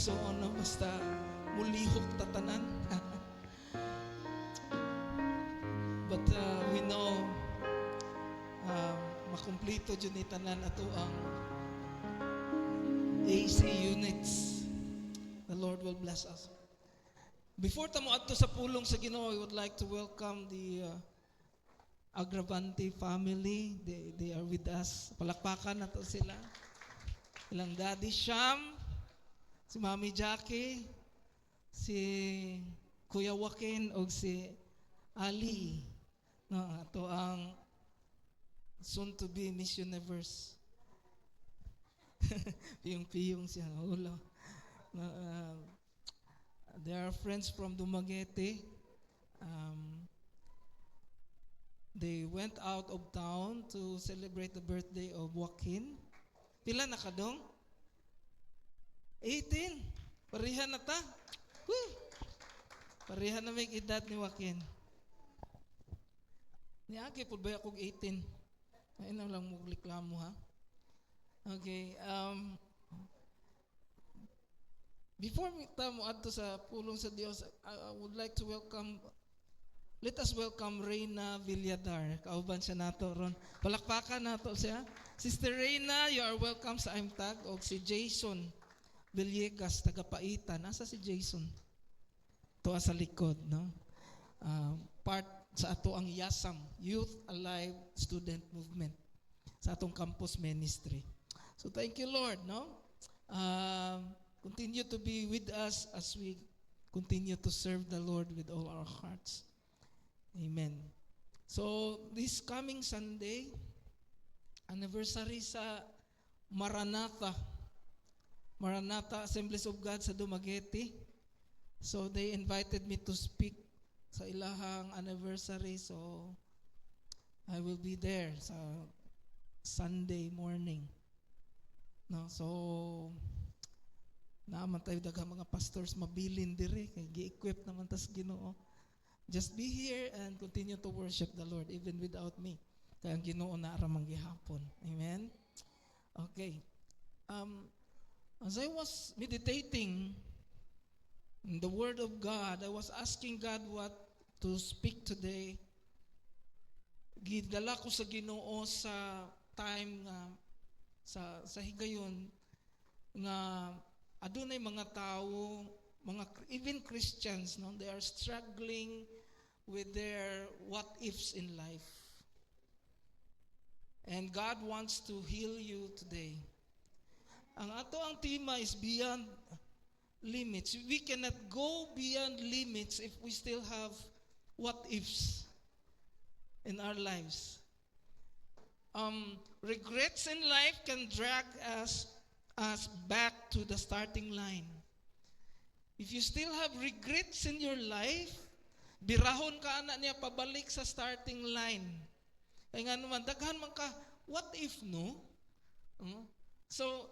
igsoon, no? Basta mulihok tatanan. But we know makumplito dyan ni tanan ato ang AC units. The Lord will bless us. Before tamo adto sa pulong sa Ginoo, I would like to welcome the Agravante family. They are with us. Palakpakan na to sila. Ilang Daddy Sham, si Mami Jackie, si Kuya Joaquin, o si Ali. No, ito ang soon to be Miss Universe. Piyong-piyong siya. Ulo. They are friends from Dumaguete. They went out of town to celebrate the birthday of Joaquin. Pila na ka dong? 18. Parihan na ta. Woo! Parihan na may edad ni Joaquin. Niagi po ba akong 18? Ayun na lang mugliklamo ha. Okay. Before mo adto sa pulong sa Dios, I would like to let us welcome Reyna Villadar. Kauban siya nato ron. Palakpakan nato siya. Sister Reyna, you are welcome sa IMTAG. O si Jason Villegas, tagapaitan. Asa si Jason? Tuwa sa likod, no? Part sa ato ang YASAM, Youth Alive Student Movement, sa atong campus ministry. So thank you, Lord, no? Continue to be with us as we continue to serve the Lord with all our hearts. Amen. So, this coming Sunday, anniversary sa Maranatha Assemblies of God sa Dumaguete. So, they invited me to speak sa ilahang anniversary. So, I will be there sa Sunday morning. No, so, naaman tayo daghang mga pastors mabilin dire kay gi-equip naman tas Ginoo. Just be here and continue to worship the Lord even without me. Kaya ang Ginoo na aramang gihapon. Amen? Okay. As I was meditating in the Word of God, I was asking God what to speak today. Gidala ko sa Ginoo sa time sa higayon nga adunay mga tao, even Christians, no, they are struggling with their what ifs in life. And God wants to heal you today. Ang ato ang tema is beyond limits. We cannot go beyond limits if we still have what ifs in our lives. Regrets in life can drag us back to the starting line. If you still have regrets in your life, birahon ka ana niya pabalik sa starting line. Kaya nga naman, daghan man ka, what if no? So,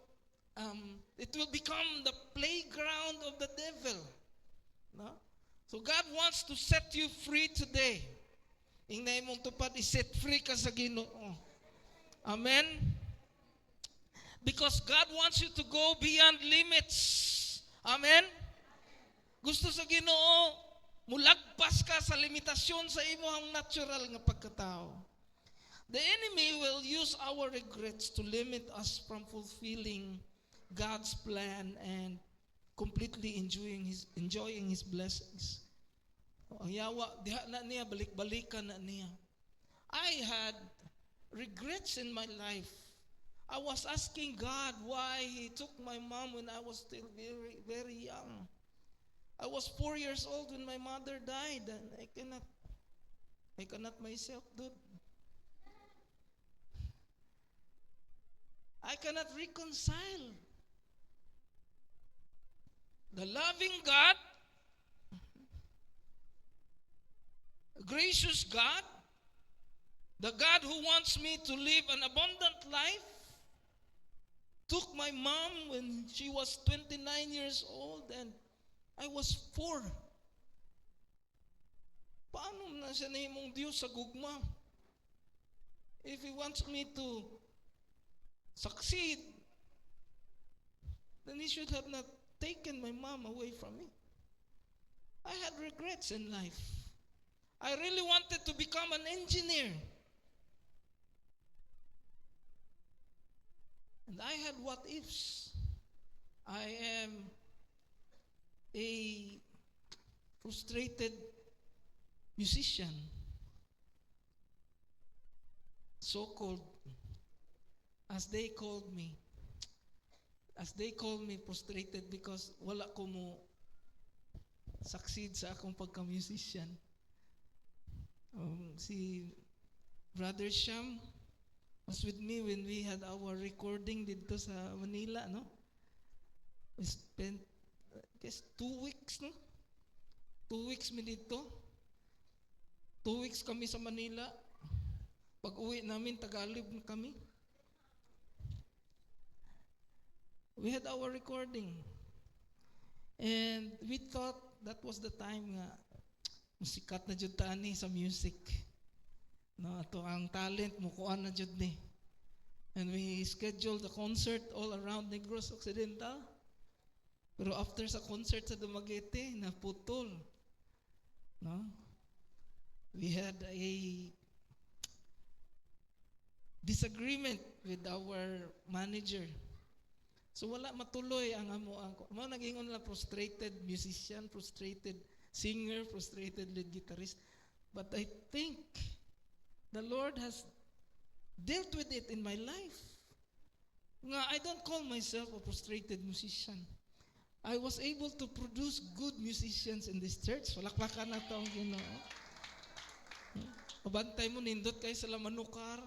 it will become the playground of the devil. No? So God wants to set you free today. Ingna imong tupad, i-set free ka sa Ginoo. Amen? Because God wants you to go beyond limits. Amen? Gusto sa Ginoo, mulagpas ka sa limitasyon sa imong natural nga pagkatao. The enemy will use our regrets to limit us from fulfilling God's plan and completely enjoying His blessings. Ang yawa, diha na niya, balik-balikan na niya. I had regrets in my life. I was asking God why He took my mom when I was still very, very young. I was 4 years old when my mother died, and I cannot myself do. I cannot reconcile the loving God, gracious God, the God who wants me to live an abundant life, took my mom when she was 29 years old and I was 4. Paano na siya nahimong Diyos sa gugma? If He wants me to succeed, then He should have not taken my mom away from me. I had regrets in life. I really wanted to become an engineer. And I had what ifs. I am a frustrated musician. So-called, as they called me. As they called me, frustrated because wala ko mo succeed sa akong pagka-musician. Si Brother Sham was with me when we had our recording dito sa Manila, no? We spent, I guess, 2 weeks, no? 2 weeks mi dito. 2 weeks kami sa Manila. Pag uwi namin, Tagalog na kami. We had our recording. And we thought that was the time nga musikat na jud ta ani sa music. No, ato ang talent mo kuan na jud ni. And we scheduled a concert all around Negros Occidental. Pero after sa concert sa Dumaguete, naputol. No? We had a disagreement with our manager. So wala matuloy ang amo ang naging lang frustrated musician, frustrated singer, frustrated lead guitarist. But I think the Lord has dealt with it in my life. Nga, I don't call myself a frustrated musician. I was able to produce good musicians in this church. Walaklakan na ito ang Ginoo. Pabantay mo nindot kay sa Lamanukar.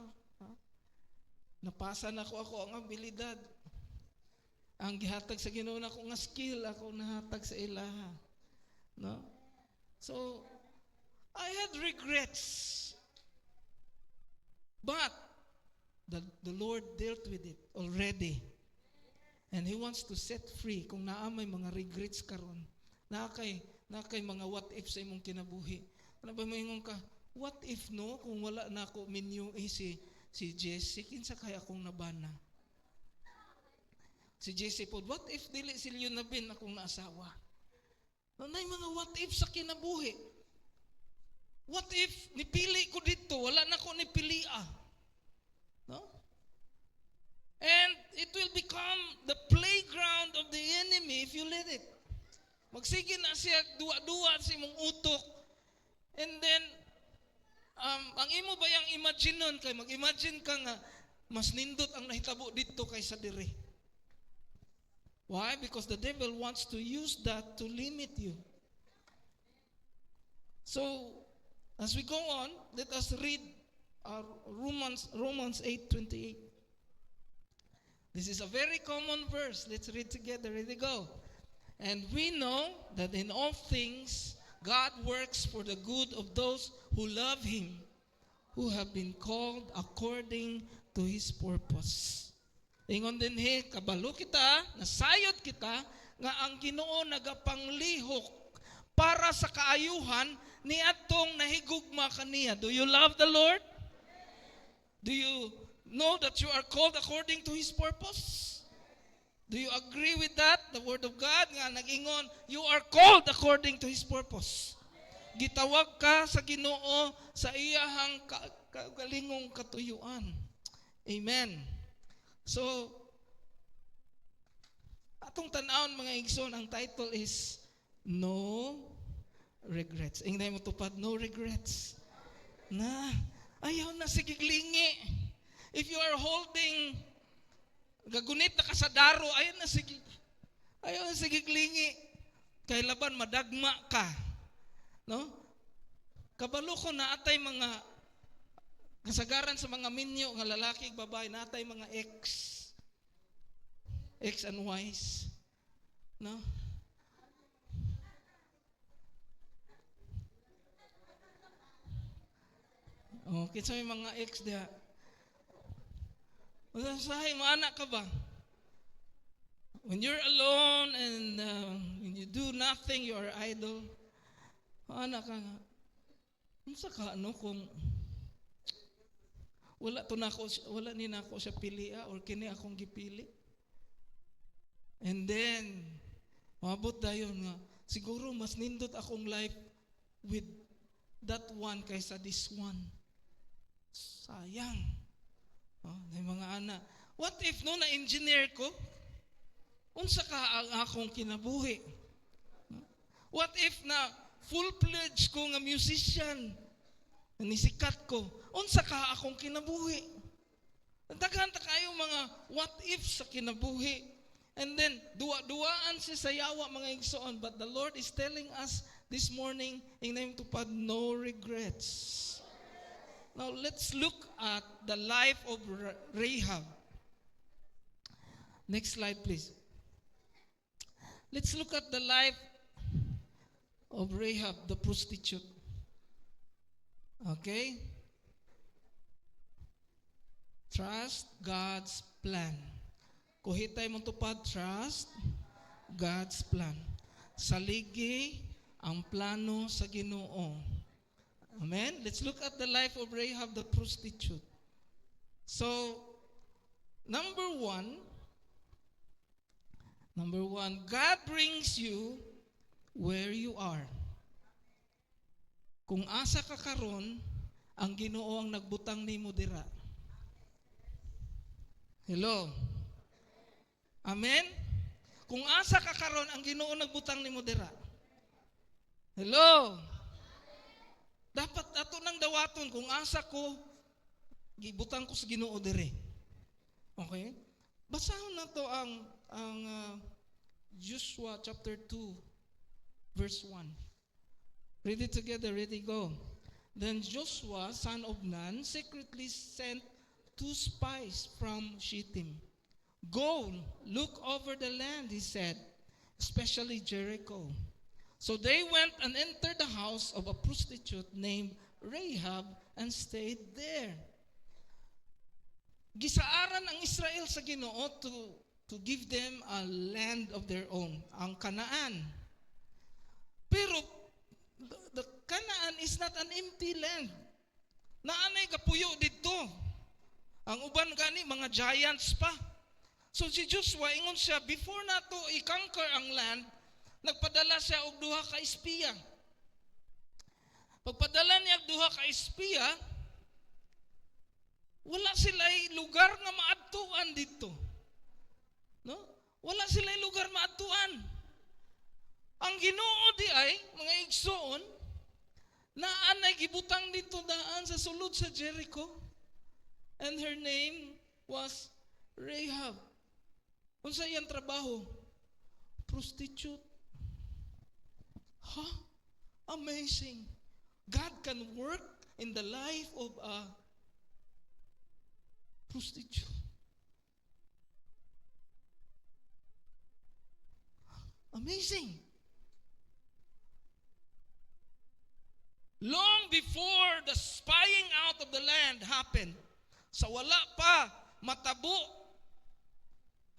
Napasa na ako ang abilidad. Ang gihatag sa Ginoo na ako nga skill, ako nahatag sa ilaha. No? So, I had regrets. But, the Lord dealt with it already. And He wants to set free kung naamay mga regrets karon. Nakay mga what if sa imong kinabuhi. Ano ba moingon ka? What if no kung wala na ako minyo si Jesse kinsa kaya akong nabana? Si Jesse po, what if dili silyo na bin akong naasawa? Nanay mga what if sa kinabuhi. What if nipili ko dito, wala na ko nipilia? No? And it will become the playground of the enemy if you let it. Magsige na siya duwa-duwa sa imong utok. And then, ang imo ba yung imagine nun? Kay mag-imagine ka nga, mas nindot ang nahitabo dito kaysa dire. Why? Because the devil wants to use that to limit you. So, as we go on, let us read Romans 8:28. This is a very common verse. Let's read together. Ready, go. And we know that in all things, God works for the good of those who love Him, who have been called according to His purpose. Ingon din kabalo kita, nasayod kita, nga ang Ginoo nagapanglihok para sa kaayuhan ni atong nahigugma kaniya. Do you love the Lord? Do you know that you are called according to His purpose? Do you agree with that? The Word of God nga nag-ingon, you are called according to His purpose. Gitawag ka sa Ginoo sa iyahang kagalingong katuyuan. Amen. So, atong tanawon mga igsoon, ang title is No Regrets. Ingay mo tupad, no regrets. Na, ayaw na sigiglingi. If you are holding gagunit na kasadaro, ayaw na sigiglingi. Kay laban madagma ka. No? Kabalo ko na atay mga kasagaran sa mga minyo nga lalaki babae natay mga X and Y's, no? Okay, so may mga X diha. Usahay mo anak ka ba? When you're alone and when you do nothing, you are idle. Anak ka nga. Unsa ka ano kung wala ni nako siya pili or kini akong gipili. And then Maabot dayon nga, siguro mas nindot akong life with that one kaysa this one. Sayang. Mga ana. What if no na-engineer ko? Unsa ka ang akong kinabuhi? What if na full-fledged ko nga musician? Nisikat ko. Unsa ka akong kinabuhi? Daghan ta kayo mga what if sa kinabuhi. And then, duwa-duwaan si sayawa mga igsoon. But the Lord is telling us this morning, in name to pad, no regrets. Now, let's look at the life of Rahab. Next slide, please. Let's look at the life of Rahab, the prostitute. Okay? Trust God's plan. Kuhitay mong tupad, trust God's plan. Saligi ang plano sa Ginoo. Amen? Let's look at the life of Rahab the prostitute. So, number one, God brings you where you are. Kung asa ka karon, ang Ginoo ang nagbutang nimo dira. Hello? Amen? Kung asa ka karon, ang Ginoo nagbutang nimo dira. Hello? Dapat ato nang dawaton kung asa ko, gibutang ko sa Ginoo dire. Okay? Basahon na to ang Joshua chapter 2 verse 1. Read it together, ready, go. Then Joshua, son of Nun, secretly sent 2 spies from Shittim. Go, look over the land, he said, especially Jericho. So they went and entered the house of a prostitute named Rahab and stayed there. Gisaaran ang Israel sa Ginoo to give them a land of their own, ang Canaan. Pero the Canaan is not an empty land. Naanay kapuyo dito. Ang uban gani mga giants pa. So si Joshua ingon siya, before nato i-conquer ang land, nagpadala siya og duha ka espiya. Pagpadala niya og duha ka espiya, wala sila'y lugar nga maadtuan dito. No? Wala sila'y lugar maadtuan. Ang Ginoo di ay, mga igsoon, naanay gibutang dito daan sa sulod sa Jericho. And her name was Rahab. Unsa iyang trabaho? Prostitute. Amazing. God can work in the life of a prostitute. Amazing. Long before the spying out of the land happened, sa wala pa matabo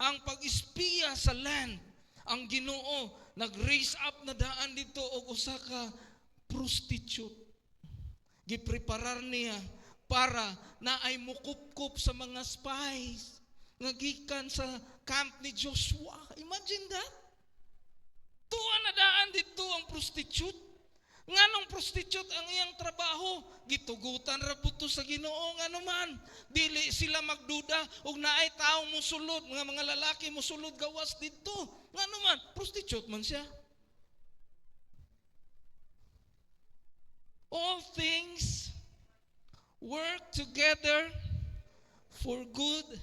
ang pag-espiya sa land, ang Ginoo nag-raise up na daan dito og usa ka prostitute. Gipreparar niya para na ay mukupkup sa mga spies nga gikan sa camp ni Joshua. Imagine that. Tuwa na daan dito ang prostitute. Nganong prostitute ang iyang trabaho? Gitugutan ra buto sa Ginoo nga naman. Dili sila magduda ug naay tawo mosulod, mga lalaki mosulod gawas dito. Nga naman, prostitute man siya. All things work together for good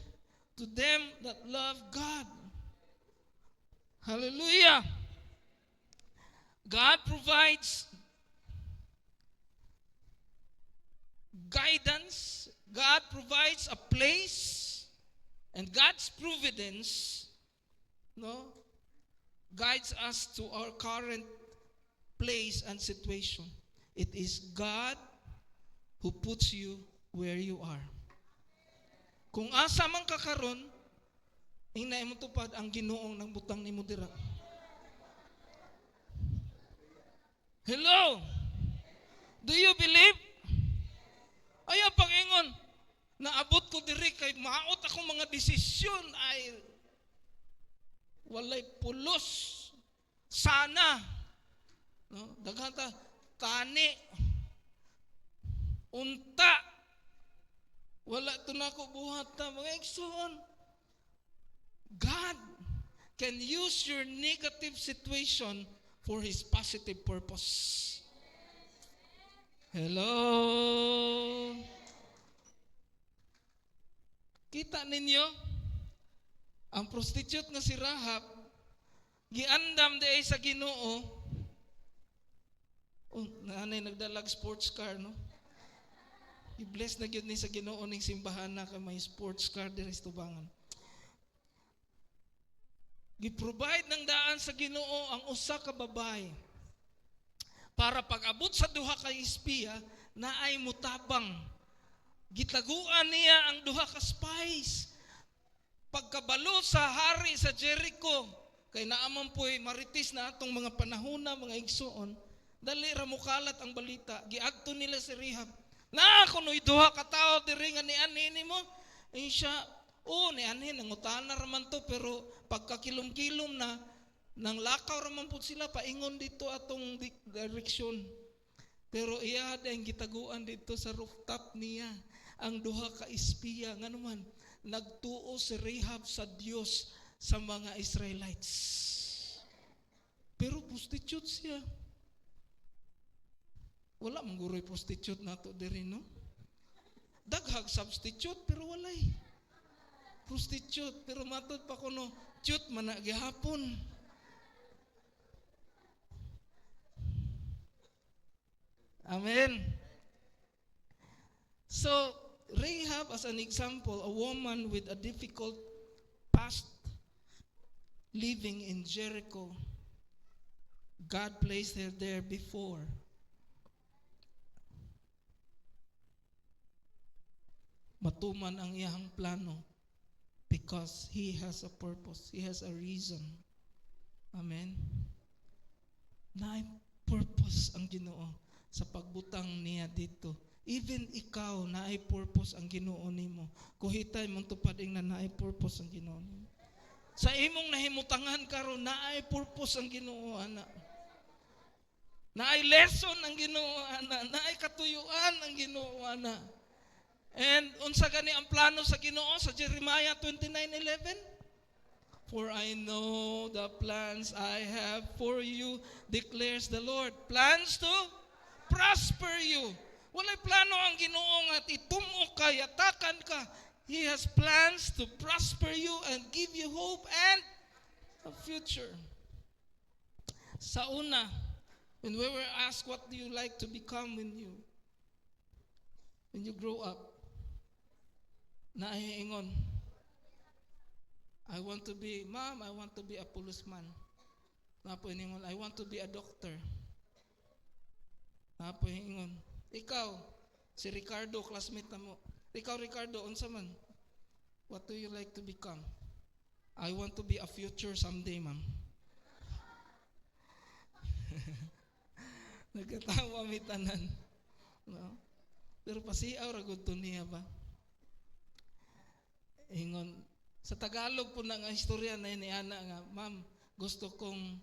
to them that love God. Hallelujah. God provides guidance. God provides a place, and God's providence, guides us to our current place and situation. It is God who puts you where you are. Kung asa man ka karon, hinay mo tupad ang Ginoong nang butang nimo dira. Hello? Do you believe? Ayaw pag-ingon, naabot ko diri kay maot akong mga desisyon ay walay pulos. sana, no? Daghan ta kani, unta, wala to nako buhat ta mga igsoon. God can use your negative situation for His positive purpose. Hello? Kita ninyo? Ang prostitute nga si Rahab, giandam di ay sa Ginoo. Oh, nanay nagdalag sports car, no? I-bless na gyud ni sa Ginoo ning simbahan na ka may sports car diri sa tubangan. Gi-provide ng daan sa Ginoo ang usa ka babae para pag-abot sa duha ka espiya na ay mutabang. Gitaguan niya ang duha ka spies. Pagkabalo sa hari sa Jericho, kay naaman po'y maritis na atong mga panahona, mga igsoon, dali ra mukalat ang balita. Giadto nila si Rahab. Na kuno'y duha ka tao diri nga ni mo. Ay siya, ni ani nangutana raman to, pero pagkakilom-kilom na, nang lakaw raman po sila, paingon dito atong direksyon. Pero iya ang gitaguan dito sa rooftop niya, ang duha ka espiya, nga naman, nagtuo si Rahab sa Dios sa mga Israelites. Pero prostitute siya. Wala mangguroy prostitute nato diri, no? Daghag substitute pero walay prostitute, pero matod pa kuno cute man na gihapon. Amen. So Rahab, as an example, a woman with a difficult past living in Jericho, God placed her there before. Matuman ang iyang plano because He has a purpose. He has a reason. Amen. Naay purpose ang Ginoo sa pagbutang niya dito. Even ikaw, naay purpose ang Ginoo nimo. Kuhitay mong tupading na naay purpose ang Ginoo nimo. Sa imong nahimutangan karon, naay purpose ang Ginoo ana. Naay lesson ang Ginoo ana, naay katuyuan ang Ginoo ana. And unsa gani ang plano sa Ginoo sa Jeremiah 29:11? For I know the plans I have for you, declares the Lord. Plans to prosper you. Walay plano ang Ginoo nga itumo ka, yatakan ka. He has plans to prosper you and give you hope and a future. Sa una, when we were asked, what do you like to become when you grow up? Naiingon, I want to be, Mom, I want to be a policeman. Napoingon, I want to be a doctor. Napoingon, ikaw, si Ricardo, classmate na mo. Ikaw, Ricardo, unsa man? What do you like to become? I want to be a future someday, Ma'am. Nagkatawa mi tanan. No? Pero pasiaw ra gud to niya ba? Ingon, sa Tagalog po na nga istorya na ni ana nga, Ma'am, gusto kong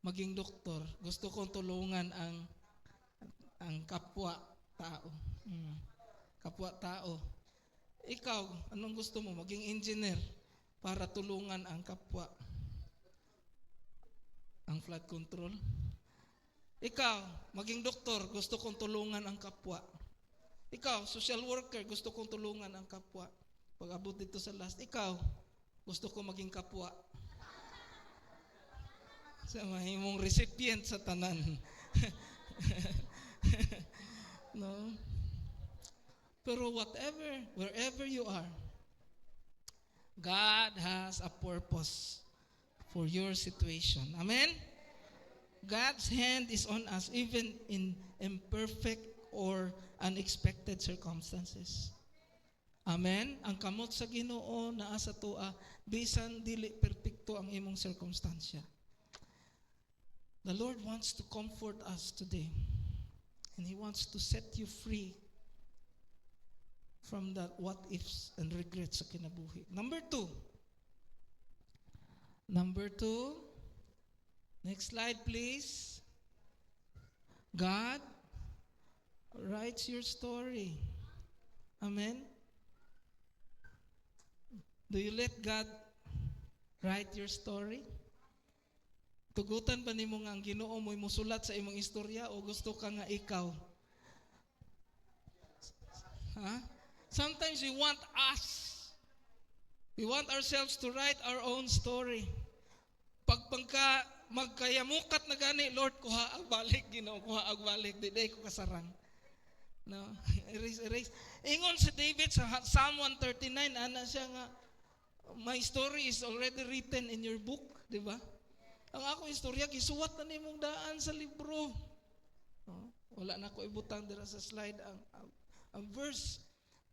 maging doktor. Gusto kong tulungan ang kapwa tao. Kapwa tao. Ikaw, anong gusto mo? Maging engineer para tulungan ang kapwa. Ang flood control. Ikaw, maging doktor, gusto kong tulungan ang kapwa. Ikaw, social worker, gusto kong tulungan ang kapwa. Pag abot dito sa last, ikaw, gusto ko maging kapwa. Sa mahimong recipient sa tanan. No? Pero wherever you are, God has a purpose for your situation. Amen? God's hand is on us even in imperfect or unexpected circumstances. Amen? Ang kamot sa Ginoo naa sa tua, bisan dili perpekto ang imong circumstansya. The Lord wants to comfort us today. And He wants to set you free from that what ifs and regrets sa kinabuhi. Number two, Next slide, please. God writes your story. Amen? Do you let God write your story? Tugutan ba nimo nga ang Ginoo mo'y musulat sa imong istorya o gusto ka nga ikaw? Ha? Sometimes we want us. We want ourselves to write our own story. Pagka magkayamukat na gani, Lord, kuha ag balik, Ginoo, kuha ag balik, di ko kasarang. No? Erase. Ingon si David sa Psalm 139, ana siya nga, my story is already written in your book, di ba? Ang akong istorya, gisuwat na nimong daan sa libro. No? Wala na ko ibutang dira sa slide ang verse.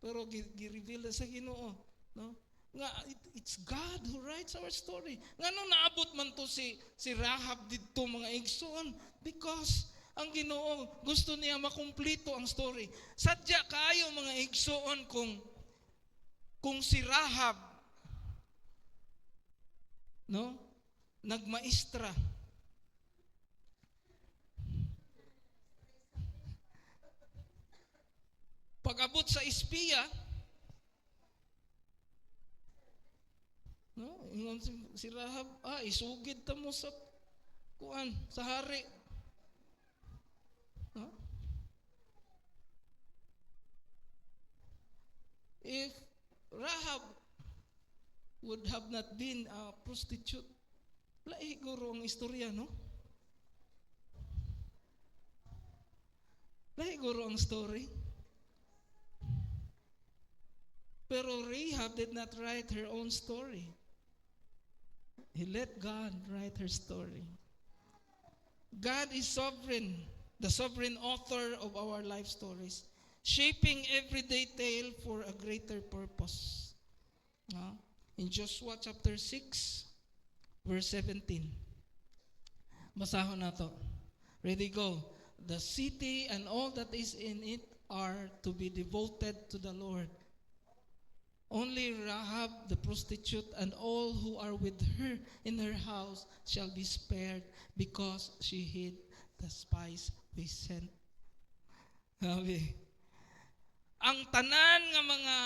Pero gi-reveal sa Ginoo. No? Nga, it's God who writes our story. Nga nung naabot man to si Rahab dito mga igsoon, because ang Ginoo gusto niya makumpleto ang story. Sadya kayo mga igsoon kung si Rahab, no, nagmaestra. Pag-abot sa espiya, no, ingon si Rahab, isugid ta mo sa kuan, sa hari. No? If Rahab would have not been a prostitute, lahi guro ang istorya, no? Lahi guro ang story. Pero Rahab did not write her own story. He let God write her story. God is sovereign, the sovereign author of our life stories, shaping every detail for a greater purpose. In Joshua chapter 6, verse 17. Basahon na to. Ready, go. The city and all that is in it are to be devoted to the Lord. Only Rahab the prostitute and all who are with her in her house shall be spared because she hid the spies we sent. Sabi, ang tanan nga mga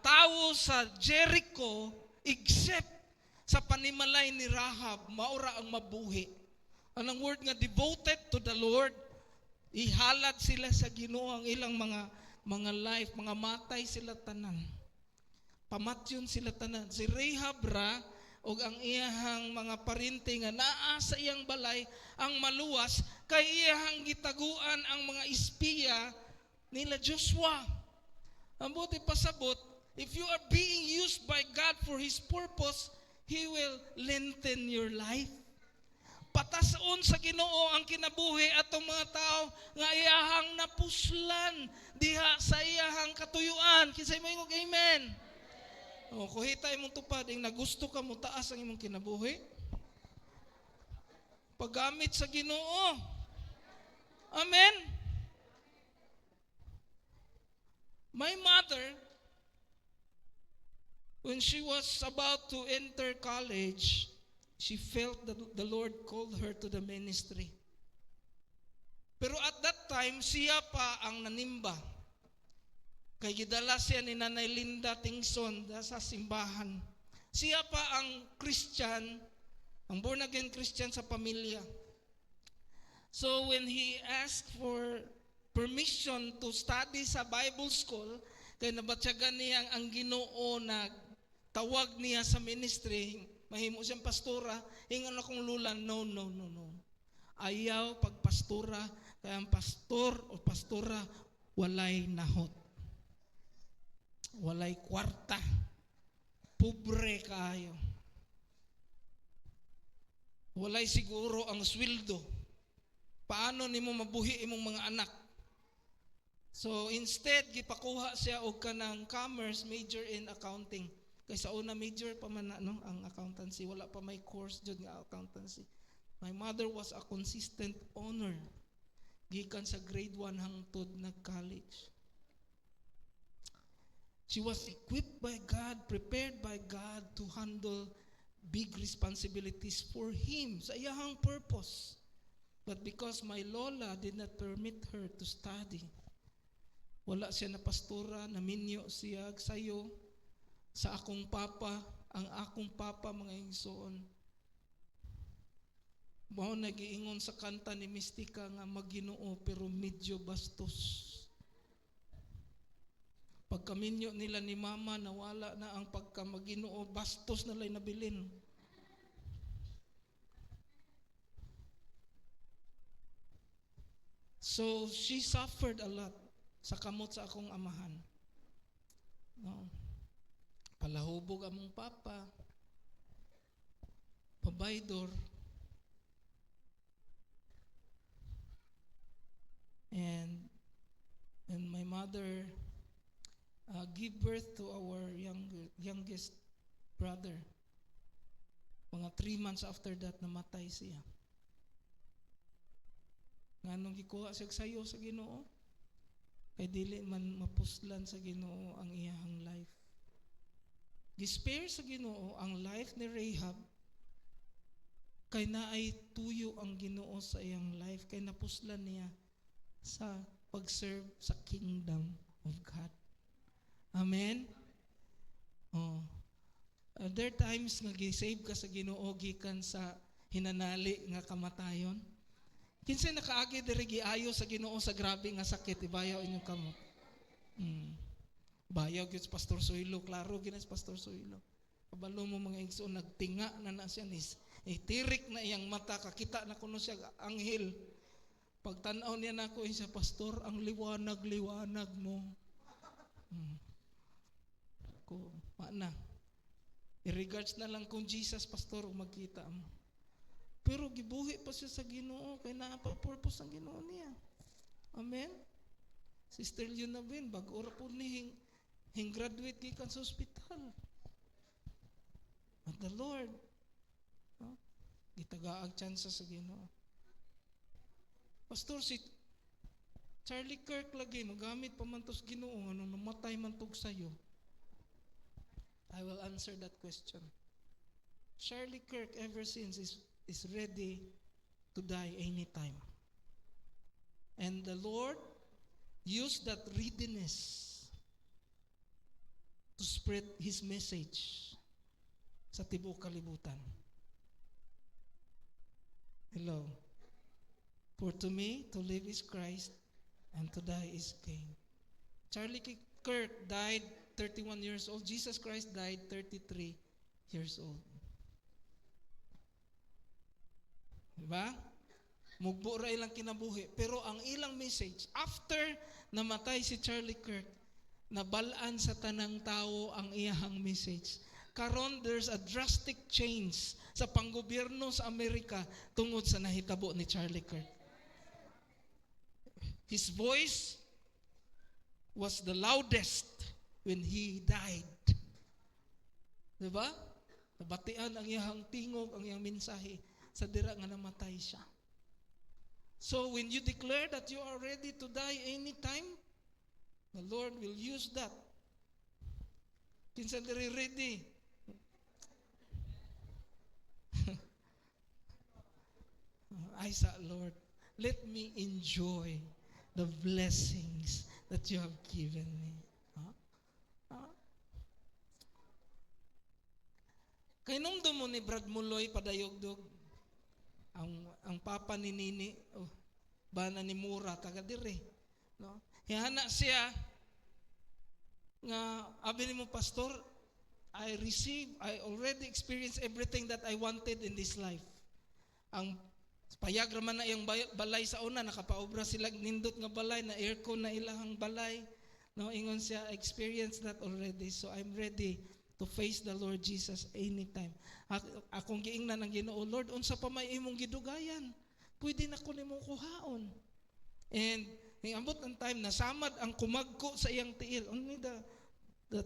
tao sa Jericho except sa panimalay ni Rahab, maura ang mabuhi. Anong word nga devoted to the Lord, ihalad sila sa Ginoo ang ilang mga life, mga matay sila tanan. Pamatyon sila tanan. Si Rahab ra og ang iyahang mga parinti nga naa sa iyang balay ang maluwas kay iyahang gitaguan ang mga espiya nila Joshua. Ang buti pasabot, if you are being used by God for His purpose, He will lengthen your life. Patason sa Ginoo ang kinabuhi atong mga tao nga iyahang napuslan diha sa iyahang katuyuan. Kinsay mo ingog amen. O kuhita imong tupad ing nagusto ka mo taas ang imong kinabuhi. Paggamit sa Ginoo. Amen. My mother, when she was about to enter college, she felt that the Lord called her to the ministry. Pero at that time, siya pa ang nanimba. Kay gidala siya ni Nanay Linda Tingson sa simbahan. Siya pa ang Christian, ang born again Christian sa pamilya. So when he asked for permission to study sa Bible school, kay nabatyagan niya ang Ginoo na tawag niya sa ministry, mahimo siyang pastora, hingan akong lula, no. Ayaw pagpastora, kaya ang pastor o pastora walay nahot. Walay kwarta. Pobre kayo. Walay siguro ang sweldo. Paano nimo mabuhi imong mga anak? So instead, gipakuha siya og kanang commerce, major in accounting. Kaysa una major pa man ang accountancy, wala pa may course jud nga accountancy. My mother was a consistent honor. Gikan sa grade 1 hangtod nag-college. She was equipped by God, prepared by God to handle big responsibilities for him sa iyahang purpose. But because my lola did not permit her to study, wala siya na pastora, naminyo siya sayo sa akong papa, ang akong papa mga igsoon. Mao nagiingon sa kanta ni Mystica nga Maginoo pero medyo bastos. Pagkaminyo nila ni mama, nawala na ang pagkamaginoo, bastos na lay nabilin. So, she suffered a lot sa kamot sa akong amahan. No. Palahubog among papa, pabaydor, and my mother give birth to our youngest brother. Mga 3 months after that, namatay siya. Nganong gikuha siya sayo sa Ginoo? Kay dili man mapuslan sa Ginoo ang iyahang life. Gispare sa Ginoo ang life ni Rahab, kay naay tuyo ang Ginoo sa iyang life, kay napuslan niya sa pag-serve sa kingdom of God. Amen? Oh. There are times nga gisave ka sa Ginoo gikan sa hinanali nga kamatayon. Kinsay nakaagi diri giayo sa Ginoo sa grabe nga sakit, ibayaw inyong kamot. Bayaw gyud Pastor Soylo, klaro ginas Pastor Soylo. Kabalo mo mga igsoon, nagtinga na siya nis. Tirik na iyang mata, kakita na kuno siya anghel. Pagtanaw niya nako siya, Pastor, ang liwanag mo. Ko, mana. I-regards na lang kung Jesus, Pastor, magkita mo. Pero gibuhi pa siya sa Ginoo, kay naapa-purpose ang Ginoo niya. Amen? Sister Yunabin, bago ra po ni graduate gikan sa ospital. At the Lord, no? Gitagaag tsansa sa Ginoo. Pastor, si Charlie Kirk lagi, magamit pa man tos Ginoo, anong namatay man tog sayo. I will answer that question. Charlie Kirk ever since is ready to die anytime. And the Lord used that readiness to spread His message sa tibuok kalibutan. Hello. For to me, to live is Christ, and to die is gain. Charlie Kirk died 31 years old. Jesus Christ died 33 years old. Diba? Mugbo ra ilang kinabuhi. Pero ang ilang message, after namatay si Charlie Kirk, nabalaan sa tanang tao ang iyahang message. Karon, there's a drastic change sa panggobyerno sa Amerika tungod sa nahitabo ni Charlie Kirk. His voice was the loudest when he died. Diba? Nabatian ang iyahang tingog, ang iyang mensahe sa dira nga namatay siya. So when you declare that you are ready to die anytime, the Lord will use that. Kinsa diri ready? I said, Lord, let me enjoy the blessings that you have given me. Kay nung mo ni Brad Muloy padayogdog, ang papa ni Nini, bana ni Mura, taga dire. No? Hihana siya, nga, abi ni mo, Pastor, I already experienced everything that I wanted in this life. Ang payag raman na yung balay sa una, nakapaobra sila, nindot nga balay, na aircon na ilahang balay. No, ingon siya, I experienced that already, so I'm ready to face the Lord Jesus anytime. Akong giingnan ang Ginoo, Lord, unsa pa may imong gidugayan? Pwede na ko nimong kuhaon. And ambot ang time, nasamad ang kumagko sa iyang tiil. Only the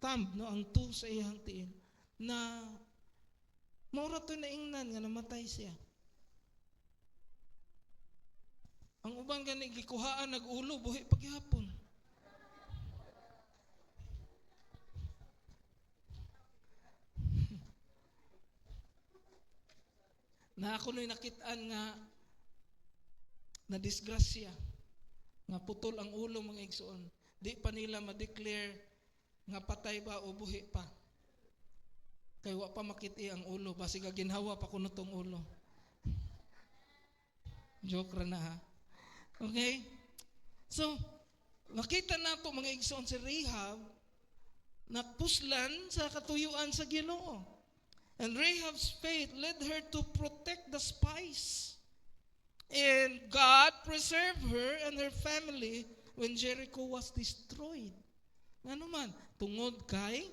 thumb, no, ang two sa iyang tiil. Na, maura to na ingnan nga namatay siya. Ang ubang gani gikuhaan, nag-ulo, buhi paghihapon. ako no'y nakitaan nga na disgrasya, nga putol ang ulo mga igsoon. Di pa nila ma-declare nga patay ba o buhi pa. Kay wa pa makiti ang ulo, basi ka ginhawa pa kuno tong ulo. Joke ra na ha. Okay? So, nakita nato mga igsoon si Rahab na puslan sa katuyuan sa Ginoo. And Rahab's faith led her to protect the spies. And God preserved her and her family when Jericho was destroyed. Nga naman, tungod kay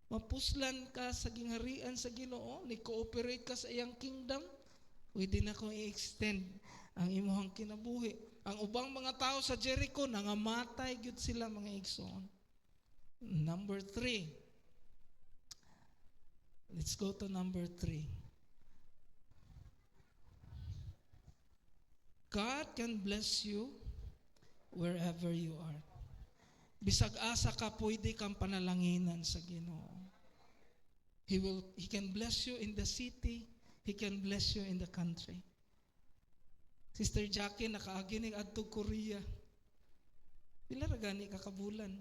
mapuslan ka sa gingharian sa Ginoo, ni cooperate ka sa iyang kingdom, pwede na kong i-extend ang imuhang kinabuhi. Ang ubang mga tao sa Jericho, nangamatay gyud sila mga igsoon. Number 3. Let's go to number 3. God can bless you wherever you are. Bisag asa ka, pwede kang panalanginan sa Ginoo. He can bless you in the city. He can bless you in the country. Sister Jackie, nakaagi ni adto Korea. Pila ra gani ka kabulan?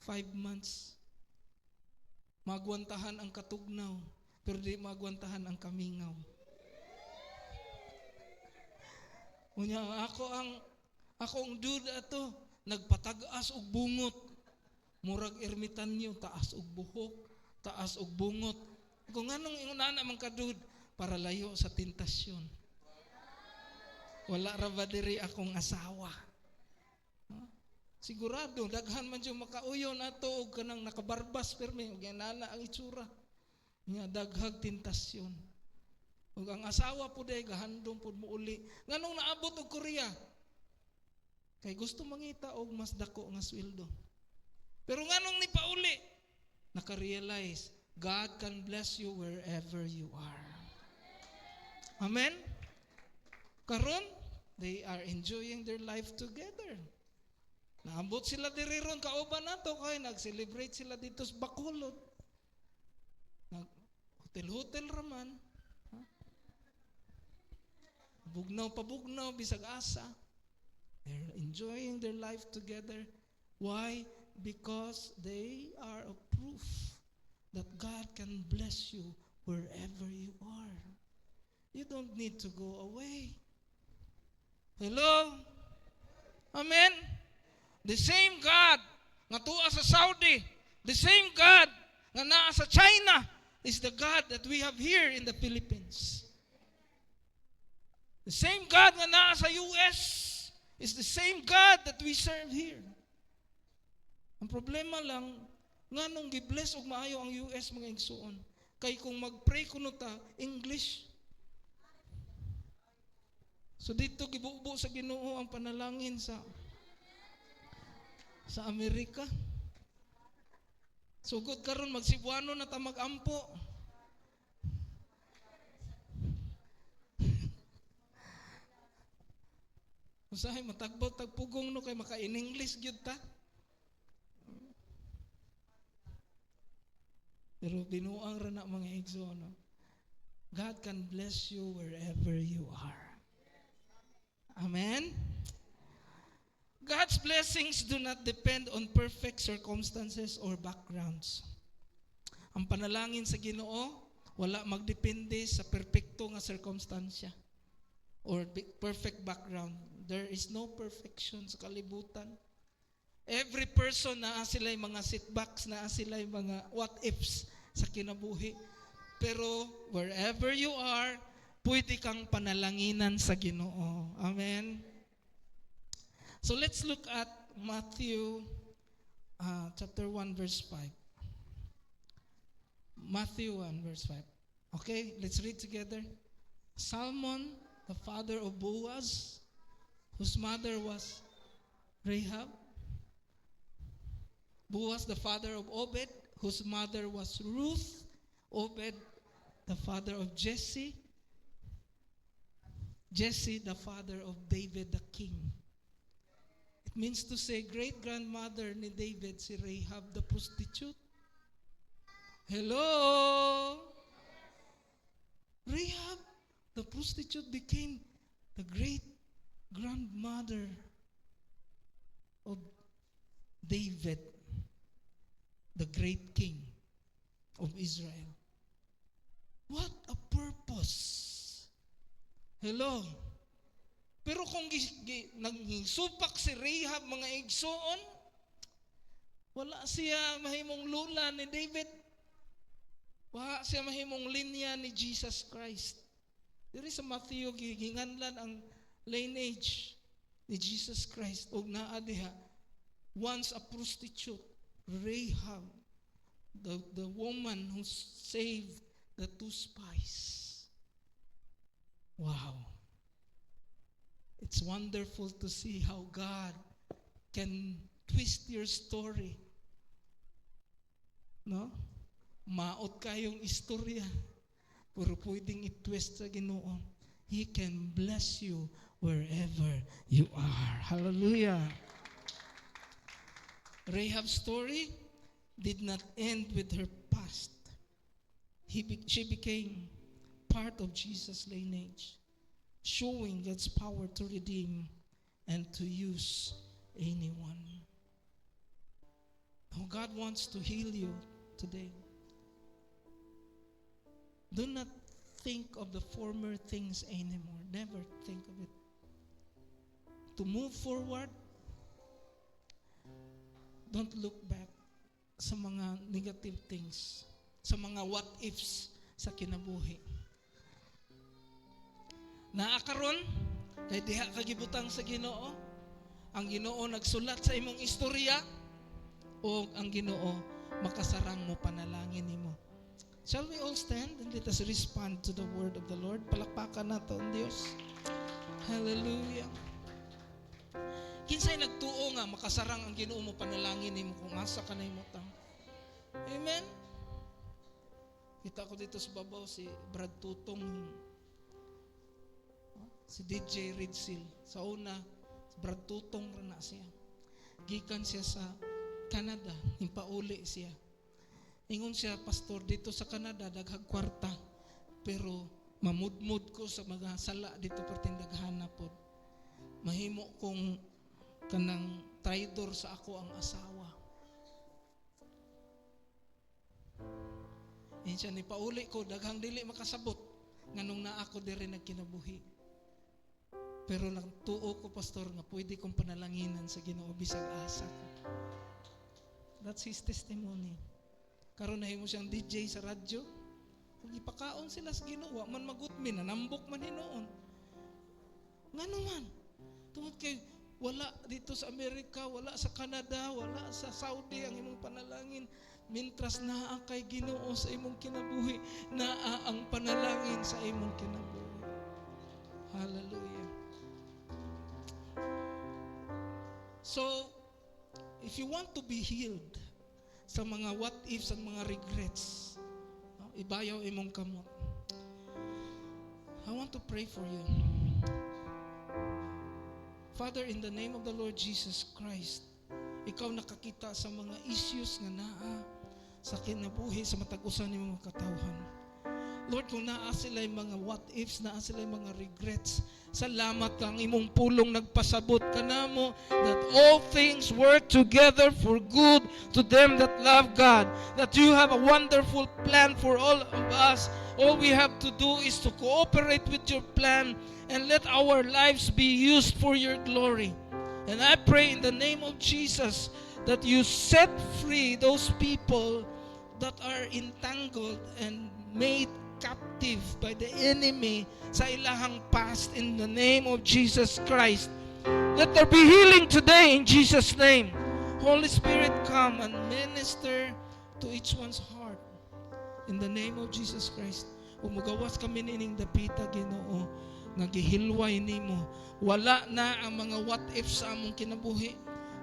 5 months. Magwantahan ang katugnaw, pero di magwantahan ang kamingaw. Unya ako ang dude ato, nagpatag-as og bungot. Murag ermitanyo, taas og buhok, taas og bungot. Kung anong inuna man ka dude, para layo sa tentasyon. Wala ra ba diri akong asawa? Sigurado daghan man jud makauyon ato og kanang nakabarbas permi og nana ang itsura. Nya daghag tentasyon. Ug ang asawa pud ay gahandom pud mo uli. Nganong naabot og Korea? Kay gusto mangita og mas dako nga sweldo. Pero nganong ni pauli? Naka-realize God can bless you wherever you are. Amen? Karon, they are enjoying their life together. Naambot sila diri ron kauban nato kay nag-celebrate sila dito sa Bacolod. Nag-hotel-hotel raman. Bugnaw, bisag asa. They're enjoying their life together. Why? Because they are a proof that God can bless you wherever you are. You don't need to go away. Hello? Amen? The same God nga tuwa sa Saudi, the same God nga naa sa China is the God that we have here in the Philippines. The same God nga naa sa US is the same God that we serve here. Ang problema lang, nga nung gibless og maayo ang US mga igsuon, kay kung mag-pray kuno ta, English. So dito gibubo sa Ginoo ang panalangin sa Amerika. Sugod karon magsibuano na ta mag-ampo. Usahay matagbot tagpugong no kay maka-in-English gyud ta. Pero binuang ra na mga igsoon. No? God can bless you wherever you are. Amen? God's blessings do not depend on perfect circumstances or backgrounds. Ang panalangin sa Ginoo, wala magdepende sa perpekto nga circumstansya or perfect background. There is no perfection sa kalibutan. Every person naa sila'y mga setbacks, naa sila'y mga what ifs sa kinabuhi. Pero wherever you are, pwede kang panalanginan sa Ginoo. Amen? So let's look at Matthew chapter 1 verse 5. Matthew 1 verse 5. Okay, let's read together. Salmon, the father of Boaz, whose mother was Rahab. Boaz, the father of Obed, whose mother was Ruth. Obed, the father of Jesse. Jesse, the father of David the king. It means to say, great-grandmother ni David, si Rahab the prostitute. Hello? Rahab the prostitute became the great grandmother of David, the great king of Israel. What a purpose! Hello? Pero kung nagsupak si Rahab mga igsoon, wala siya mahimong lula ni David. Wala siya mahimong linya ni Jesus Christ. Diri sa Matthew, ginganlan ang lineage ni Jesus Christ. O naa diha, once a prostitute, Rahab, the woman who saved the two spies. Wow. It's wonderful to see how God can twist your story. No? Maot kayong istorya, pero pwedeng i-twist sa Ginoo. He can bless you wherever you are. Hallelujah. Rahab's story did not end with her past. She became part of Jesus' lineage, showing God's power to redeem and to use anyone. Oh, God wants to heal you today. Do not think of the former things anymore. Never think of it. To move forward, don't look back sa mga negative things, sa mga what-ifs sa kinabuhi. Naakaron, kay diha kagibutang sa Ginoo, ang Ginoo nagsulat sa imong istorya, o ang Ginoo makasarang mo panalangin nimo. Shall we all stand and let us respond to the word of the Lord? Palakpakan nato ang Dios. Hallelujah. Kinsay nagtuo nga makasarang ang Ginoo mo panalangin nimo kung asa ka na imutang. Amen. Kita ko dito sa babaw si Brad Tutong, si DJ Ridsil. Sa una, si Brad Tutong na siya. Gikan siya sa Canada, impauli siya. Ingon siya, pastor, dito sa Canada, daghag kwarta. Pero mamudmud ko sa mga sala dito pertindaghan po. Mahimo kong kanang traidor sa ako ang asawa. Yan siya, nipauli ko, daghang dili makasabot. Nganong na ako diri nagkinabuhi. Pero lang tuo ko, pastor, nga pwede kong panalanginan sa Ginoo bisag asa ko. That's his testimony. Karon nahimo siyang DJ sa radyo. Kung ipakaon sila sa Ginoo, man magutmi, nanambok man hinoon. Ngano man? Tungod kay wala dito sa Amerika, wala sa Canada, wala sa Saudi ang imong panalangin. Mintras naa kay Ginoo sa imong kinabuhi, naa ang panalangin sa imong kinabuhi. Hallelujah. So, if you want to be healed sa mga what-ifs at mga regrets, ibayaw imong kamot. I want to pray for you. Father, in the name of the Lord Jesus Christ, ikaw nakakita sa mga issues nga naa sa kinabuhi sa matag-usan ni mga katawhan. Lord, kung naa sila'y mga what-ifs, naa sila'y mga regrets, salamat kang imong pulong nagpasabot ka na mo that all things work together for good to them that love God, that you have a wonderful plan for all of us. All we have to do is to cooperate with your plan and let our lives be used for your glory. And I pray in the name of Jesus that you set free those people that are entangled and made captive by the enemy sa ilahang past in the name of Jesus Christ. Let there be healing today in Jesus' name. Holy Spirit, come and minister to each one's heart in the name of Jesus Christ. Umugawas kami nining dapita, Ginoo, nga gihilway nimo. Wala na ang mga what if sa among kinabuhi.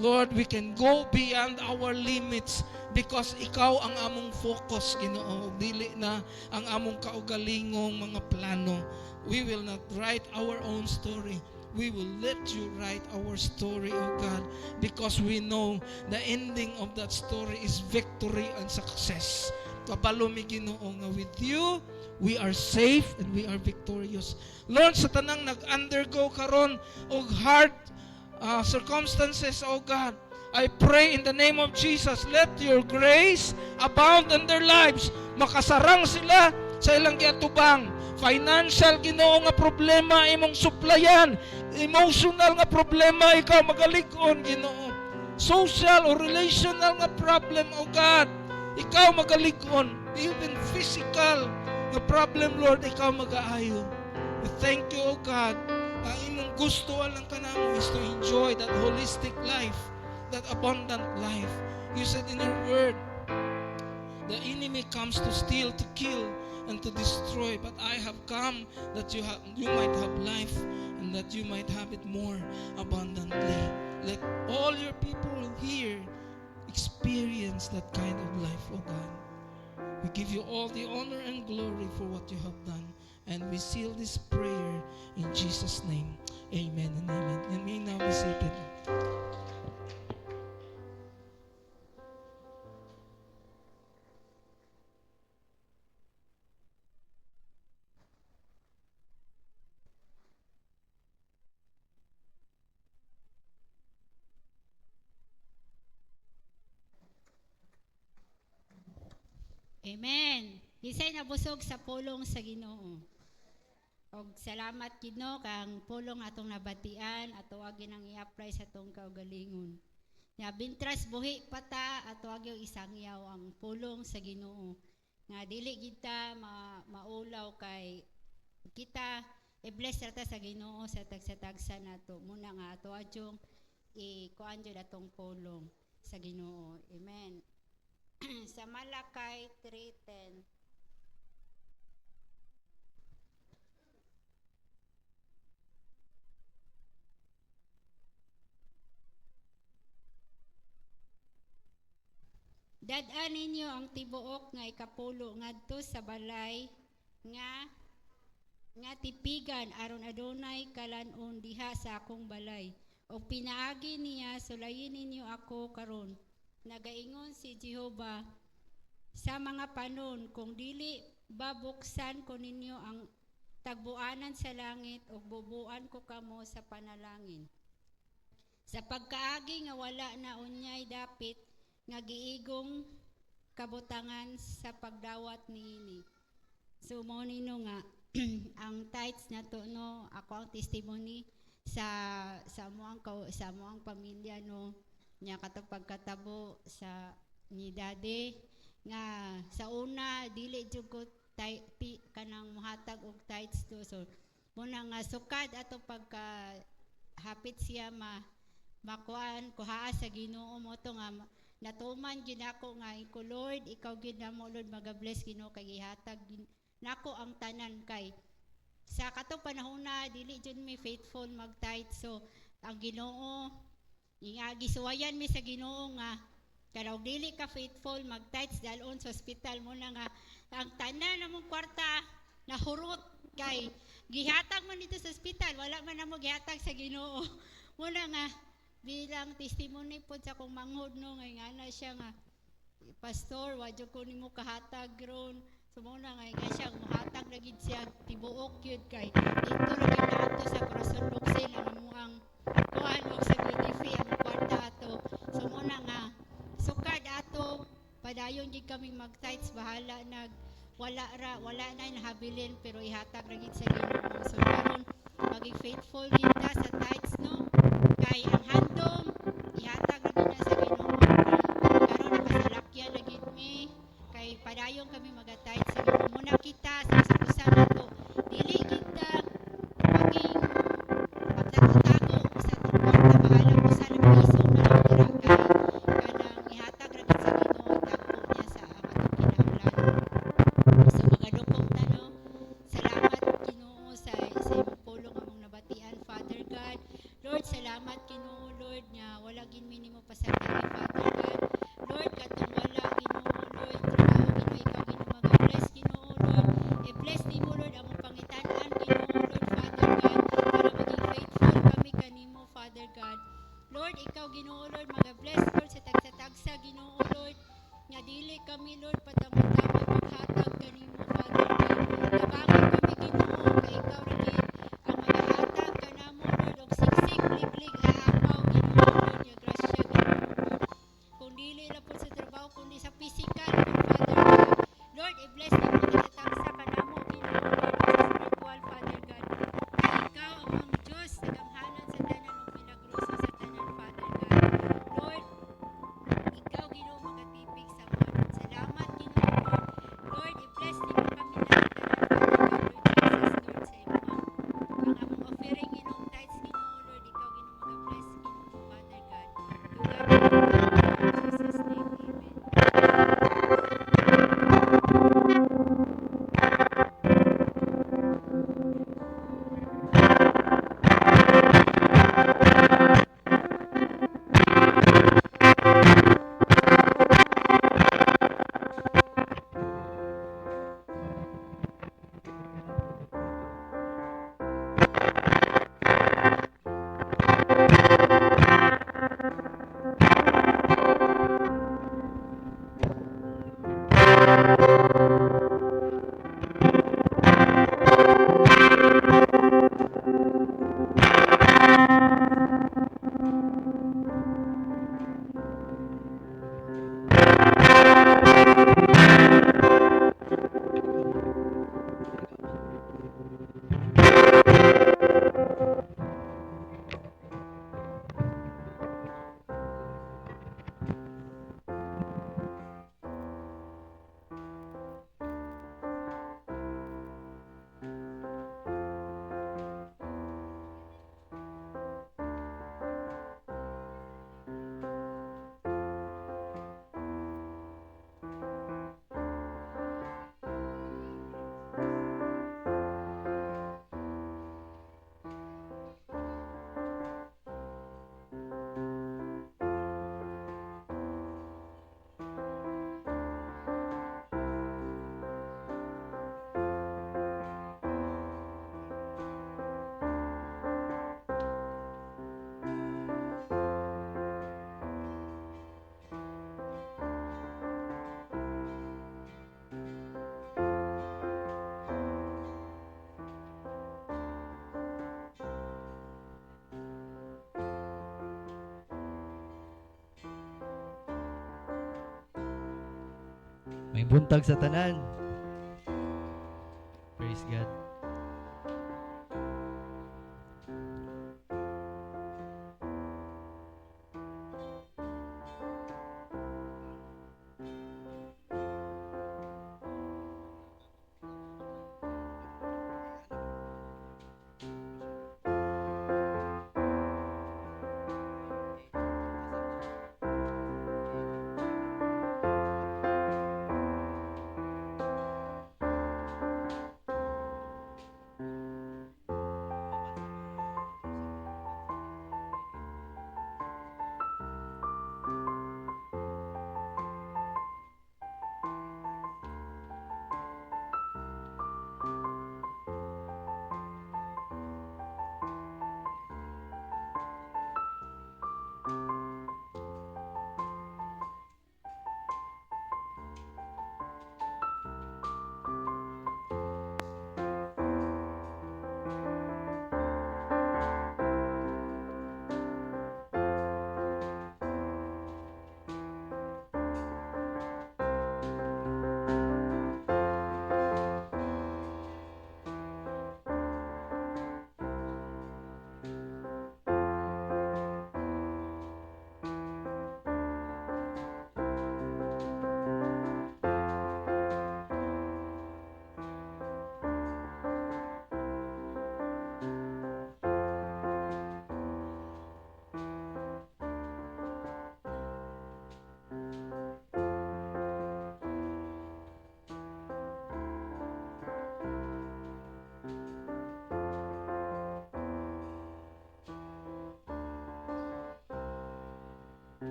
Lord, we can go beyond our limits because ikaw ang among focus, Ginoo. Dili na ang among kaugalingong mga plano. We will not write our own story. We will let you write our story, O God, because we know the ending of that story is victory and success. Kabalo mi Ginoo nga with you we are safe and we are victorious. Lord, sa tanang nag-undergo karon og hard circumstances, oh God, I pray in the name of Jesus, let your grace abound in their lives. Makasarang sila sa ilang giatubang. Financial Ginoo nga problema imong suplayan. Emotional nga problema ikaw magalig-on Ginoo. Social or relational nga problem, oh God, ikaw magalig-on. Even physical nga problem, Lord, ikaw mag-aayo. We thank you, oh God. Ang imong gusto alang kanamo is to enjoy that holistic life, that abundant life. You said in your word, the enemy comes to steal, to kill, and to destroy. But I have come that you might have life and that you might have it more abundantly. Let all your people here experience that kind of life, oh God. We give you all the honor and glory for what you have done. And we seal this prayer in Jesus' name. Amen and amen. And may now be seated. Amen. Isay nabusog sa pulong sa Ginoo. Og salamat Ginoo kang pulong atong nabatian ato agi nang i-apply sa atong kaugalingon. Nya bintras buhi pata ato agi isang yaw ang pulong sa Ginoo. Nga dili kita maulaw kay kita i-bless rata sa Ginoo sa tagsa-tagsa nato. Muna nga ato adyong i-kuan jud atong pulong sa Ginoo. Amen. Sa Malakay 3:10. Dad-an ninyo ang tibuok nga ikapulo ngadto sa balay nga tipigan aron adunay kalan-on diha sa akong balay. O pinaagi niya sulayin ninyo ako karon. Nagaingon si Jehova sa mga panon kung dili babuksan ko ninyo ang tagbuanan sa langit o bubuan ko kamo sa panalangin. Sa pagkaagi nga wala na unyay dapit nga giigong kabutangan sa pagdawat niini. So mo nino nga ang tithes nato no ako ang testimony sa moang pamilya no nya katong pagkatabo sa ni daddy nga sa una dili jud ko kanang muhatag og tithes to so muna nga sukad ato pagka hapit siya makuan kuhaa sa Ginoo mo to nga natuman gid ako nga ko Lord ikaw gid namo Lord magabless Ginoo kay gihatag nako ang tanan kay sa katong panahon na dili jud mi faithful mag tithes so ang Ginoo gisuwayan mi sa Ginoo nga karaw dili ka faithful mag-tithes dalon sa hospital mo na nga ang tanan namong kwarta nahurot kay gihatag man dito sa hospital wala man namo gihatag sa Ginoo mo na nga bilang testimony pod sa kong manghod no nga na siya nga pastor wadyo ko nimo kahatag ron so mo na nga siya mohatag na gid siya tibuok yun kay dito ra gid nato sa Corazon Luxel ang kuan og sa beauty ang kwarta ato so muna nga sukad ato padayon gid kaming mag-tithes bahala wala na nahabilin pero ihatag ra gid sa Ginoo so karon maging faithful gid ta sa tithes no kay ang handom ihatag ra gid na sa Ginoo karon nakasalakyan na gid mi kay padayon kami mag-tithes sa Ginoo muna kita sa usa nato dili kita maging pagtago sa kwarta bahala mo sa piso na lang dira kay kanang ihatag ra gid sa Ginoo dagko niya sa atong kinahanglan so magadukong tano salamat Ginoo sa imong pulong among nabatian Father God Lord salamat Ginoo Lord nga wala gid mi nimo pasagdan Father God Lord katong wala Ginoo Lord trabaho Ginoo ikaw Ginoo mag-bless Ginoo Lord i-bless nimo Lord among pangitan-an Ginoo Lord Father God para maging faithful kami kanimo Father God Lord ikaw Ginoo Lord mag-bless Lord sa tagsa-tagsa Ginoo Lord nga dili kami Lord patama-tama May buntag sa tanan. Praise God.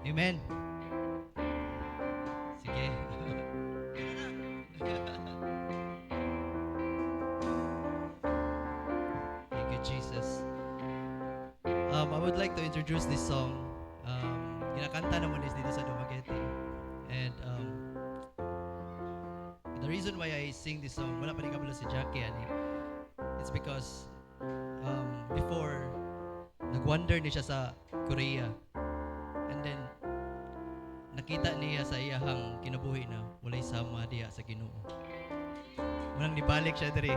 Amen. Sige. Thank you, Jesus. I would like to introduce this song. Kinakanta naman is dito sa Dumaguete. And the reason why I sing this song, wala pa rin kabalo si Jackie, it's because before, nag-wonder niya siya sa Korea. And then, nakita niya sa iyahang kinabuhi na walay sama diya sa Ginoo. Munang nibalik siya diri.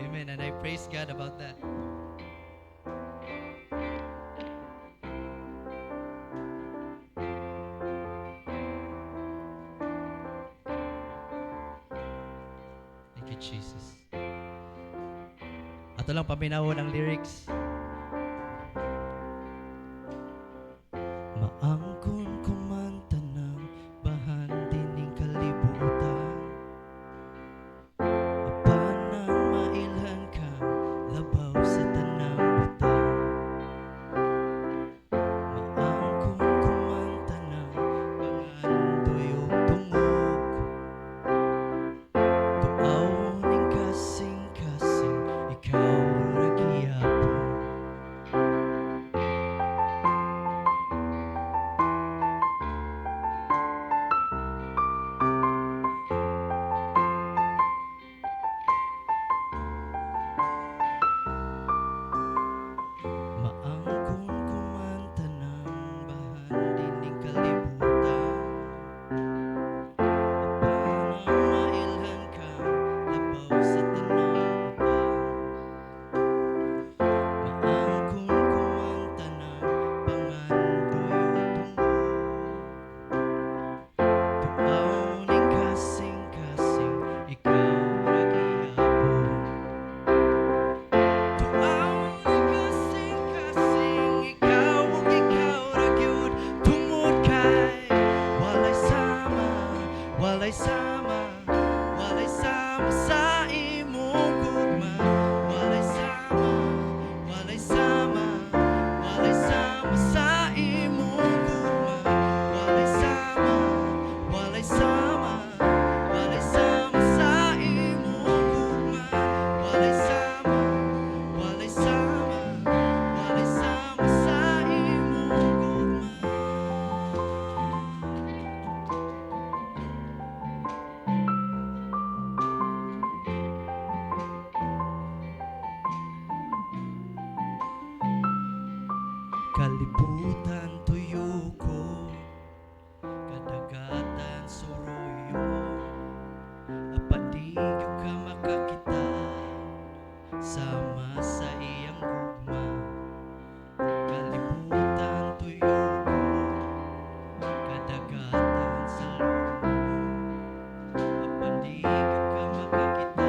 Amen. And I praise God about that. Thank you, Jesus. Ato lang paminaw ng lyrics. Maangkon kumanta ng bahan dining kalibutan. Apanan mailhan ka labaw sa tanang butang. Maangkon kumanta ng bahan tuyog tungog. Tuaw ning kasing-kasing ikaw ra gihapon. Kalibutan tuyo ko, kadagatan suroyo, apadigyo ka makakita, sama sa iyang gugma. Kalibutan tuyo ko, kadagatan sa lumo, apadigyo ka makakita,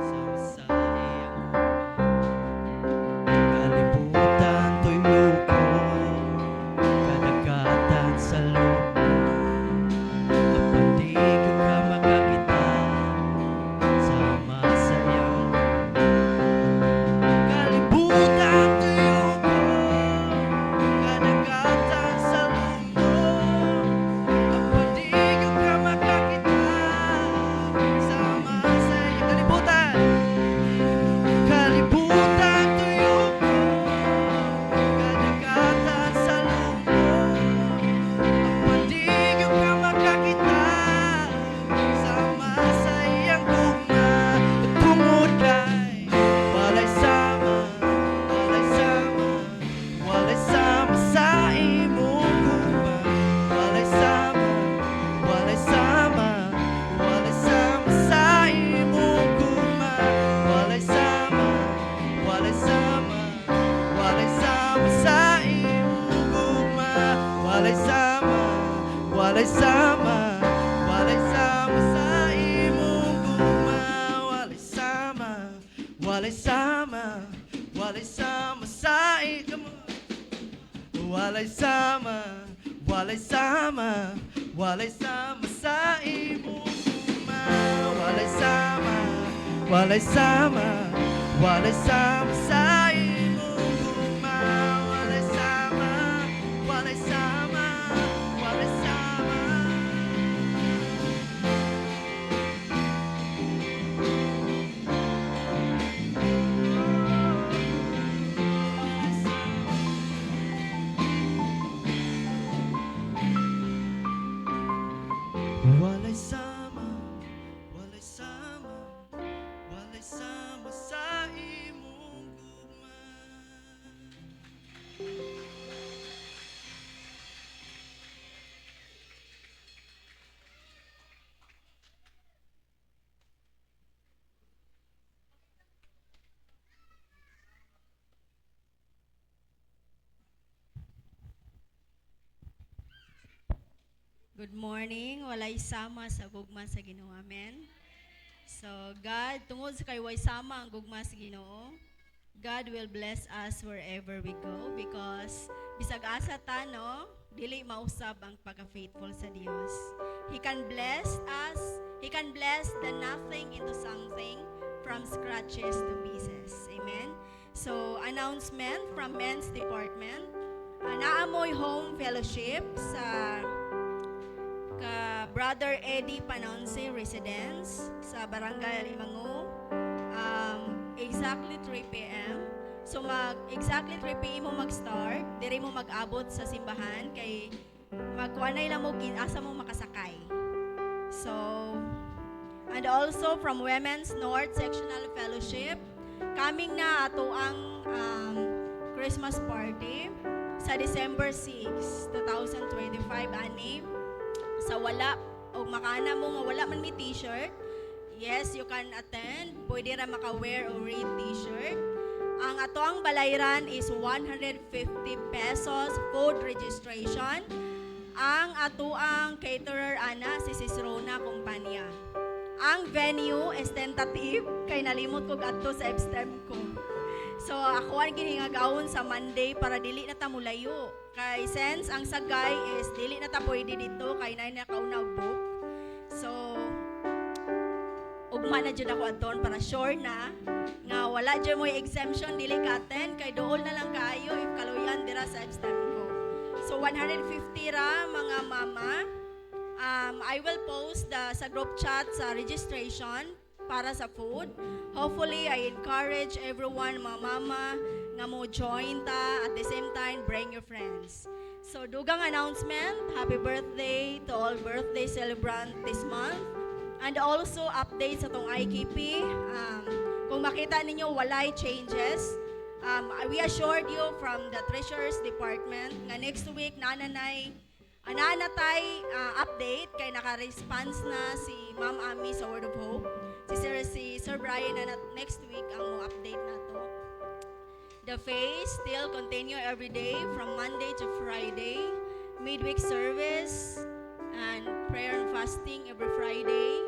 sama sa iyang gugma. Kalibutan tuyo ko, kadagatan sa lumo, apadigyo ka makakita, sama sa iyang kalibutan tuyo ko, kadagatan sa lumo, apadigyo ka makakita, sama sa iyong kalibutan. Kalibutan tuyo ko, kadagatan sa lumo, apadigyo ka makakita, sama sa iyang gugma. Tungod kay walay sama, walay sama, walay sama sa imong gugma. Walay sama, walay sama, walay sama sa imong gugma. Walay sama, walay sama, walay sama sa imong gugma. Walay sama, walay sama, walay sama sa imong gugma. Walay sama, walay sama, walay sama sa imong. Walay sama, walay sama, walay sama sa imong gugma. Walay sama, walay sama, walay sama sa imong gugma. Walay sama, walay sama, walay sama. Walay sama, walay sama, walay sama sa imong gugma. Good morning. Walay sama sa gugma sa Ginoo. Amen. So, God, tungod sa kay way sama ang gugma sa Ginoo, God will bless us wherever we go because bisag asa ta, no, dili mausab ang pagka-faithful sa Dios. He can bless us. He can bless the nothing into something from scratches to pieces. Amen. So, announcement from Men's Department. Naamoy Home Fellowship sa ka Brother Eddie Panonce Residence sa Barangay Alimango. Exactly 3 p.m. So exactly 3 p.m. mo mag-start, diri mo mag-abot sa simbahan kay magkuanay lang mo asa mo makasakay. So and also from Women's North Sectional Fellowship, coming na ato ang Christmas party sa December 6, 2025 ani. Sa wala o makana mo nga wala man mi t-shirt, yes, you can attend. Pwede ra maka-wear o red t-shirt. Ang ato ang balayran is 150 pesos food registration. Ang ato ang caterer ana si Rona Kompanya. Ang venue is tentative kay nalimot ko adto sa Epstem ko. So ako ang giningagawon sa Monday para dili na ta mulayo. Kay since ang sagay is dili na ta pwede dito kay nay na kauna book. So ugma na jud ako adton para sure na nga wala jud mo exemption dili ka attend kay dool na lang kaayo if kaluyan dira sa Epstem ko. So 150 ra mga mama. I will post sa group chat sa registration para sa food. Hopefully, I encourage everyone, mga mama, nga mo join ta. At the same time, bring your friends. So, dugang announcement, happy birthday to all birthday celebrant this month. And also, updates sa tong IKP. Kung makita ninyo, walay changes. we assured you from the Treasurer's Department nga next week nananay ananatay update kay naka-response na si Ma'am Ami sa Word of Hope. Si Sir Brian na next week ang mo update na to. The phase still continue every day from Monday to Friday. Midweek service and prayer and fasting every Friday.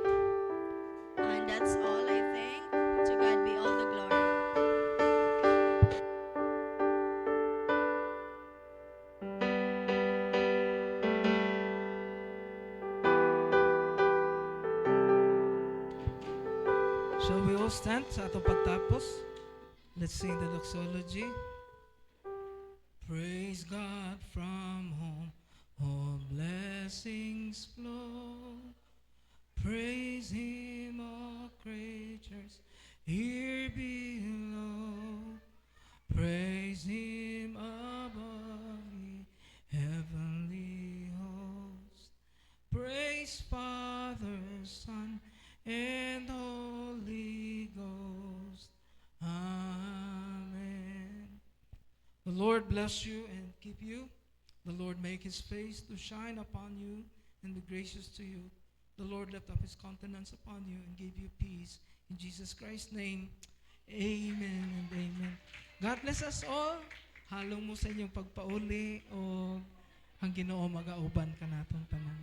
And that's all, I think. To God be all the glory. Shall we all stand sa atong pagtapos? Let's sing the doxology. Praise God from whom all blessings flow. Praise Him, all creatures here below. Praise Him above the heavenly host. Praise Father, Son, and Holy Ghost. Amen. The Lord bless you and keep you. The Lord make His face to shine upon you and be gracious to you. The Lord lift up His countenance upon you and give you peace. In Jesus Christ's name, amen and amen. God bless us all. Halong mo sa inyong pagpauli o ang Ginoo magauban ka natong tanan.